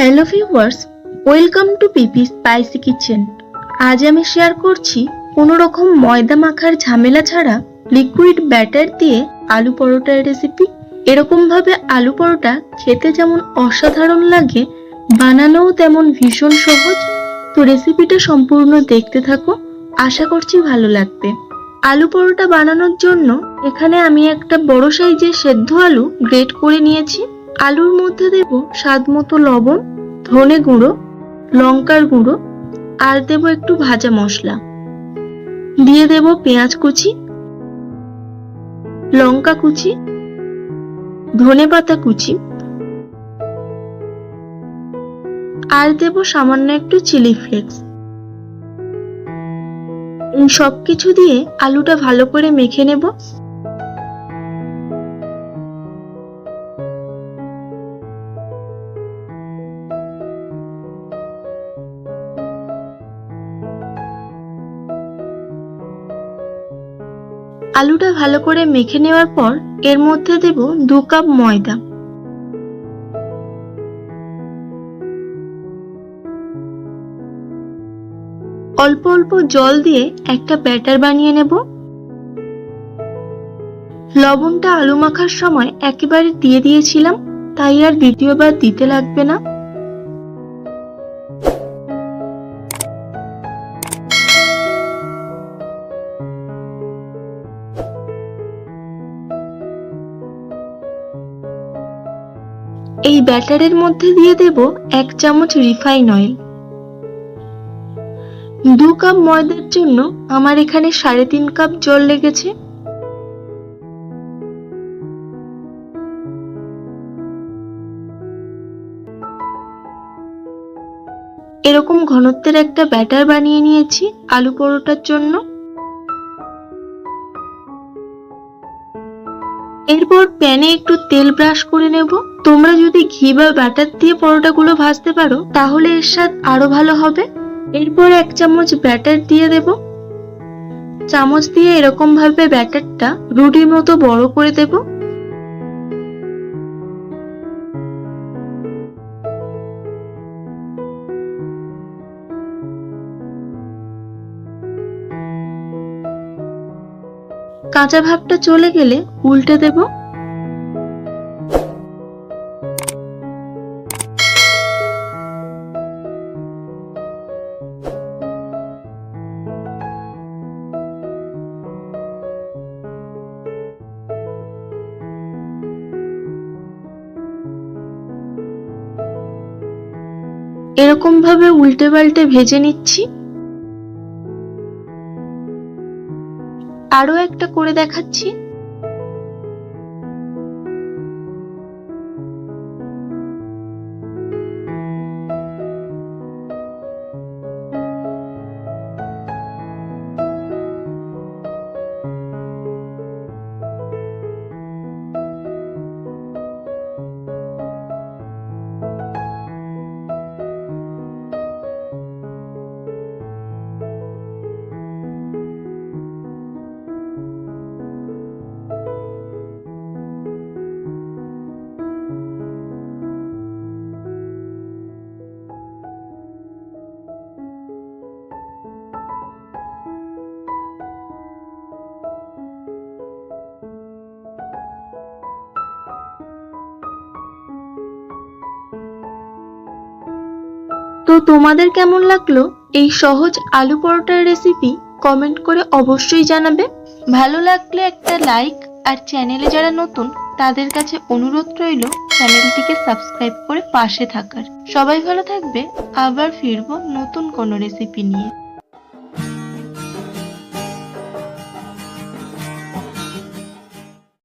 Hello viewers, welcome to PP spicy kitchen. আজ আমি share করছি কোনো রকম ময়দা মাখার ঝামেলা ছাড়া লিকুইড ব্যাটার দিয়ে আলু পরোটার রেসিপি। এরকম ভাবে আলু পরোটা খেতে যেমন অসাধারণ লাগে, বানানোও তেমন ভীষণ সহজ। তো রেসিপিটা সম্পূর্ণ দেখতে থাকো, আশা করছি ভালো লাগবে। আলু পরোটা বানানোর জন্য এখানে আমি একটা বড় সাইজের সেদ্ধ আলু গ্রেট করে নিয়েছি। আলুর মধ্যে দেব স্বাদ মতো লবণ, ধনে গুঁড়ো, লঙ্কার গুঁড়ো আর দেব একটু ভাজা মশলা। দিয়ে দেব পেঁয়াজ কুচি, লঙ্কা কুচি, ধনেপাতা কুচি আর দেব সামান্য একটু চিলি ফ্লেক্স। এই সবকিছু দিয়ে আলুটা ভালো করে মেখে নেব। আলুটা ভালো করে মেখে নেওয়ার পর এর মধ্যে দেব 2 কাপ ময়দা। অল্প অল্প জল দিয়ে একটা ব্যাটার বানিয়ে নেব। লবণটা আলু মাখার সময় একেবারে দিয়ে দিয়েছিলাম, তাই আর দ্বিতীয়বার দিতে লাগবে না। এই ব্যাটারের মধ্যে দিয়ে দেব 1 চামচ রিফাইন অয়েল। 2 কাপ ময়দার জন্য আমার এখানে 3.5 কাপ জল লেগেছে। এরকম ঘনত্বের একটা ব্যাটার বানিয়ে নিয়েছি আলু পরোটার জন্য। এরপর প্যানে একটু তেল ব্রাশ করে নেব। তোমরা যদি ঘি বা বাটার দিয়ে পরোটাগুলো ভাজতে পারো তাহলে এর স্বাদ আরো ভালো হবে। এরপর 1 চামচ ব্যাটার দিয়ে দেব। চামচ দিয়ে এরকম ভাবে ব্যাটারটা রুটির মতো বড় করে দেব। কাঁচা ভাবটা চলে গেলে উল্টে দেব। এরকম ভাবে উল্টে পাল্টে ভেজে নিচ্ছি। আরো একটা করে দেখাচ্ছি। তো তোমাদের কেমন লাগলো এই সহজ আলু পরোটার রেসিপি কমেন্ট করে অবশ্যই জানাবে। ভালো লাগলে একটা লাইক, আর চ্যানেলে যারা নতুন তাদের কাছে অনুরোধ রইল চ্যানেলটিকে সাবস্ক্রাইব করে পাশে থাকার। সবাই ভালো থাকবে, আবার ফিরবো নতুন কোনো রেসিপি নিয়ে।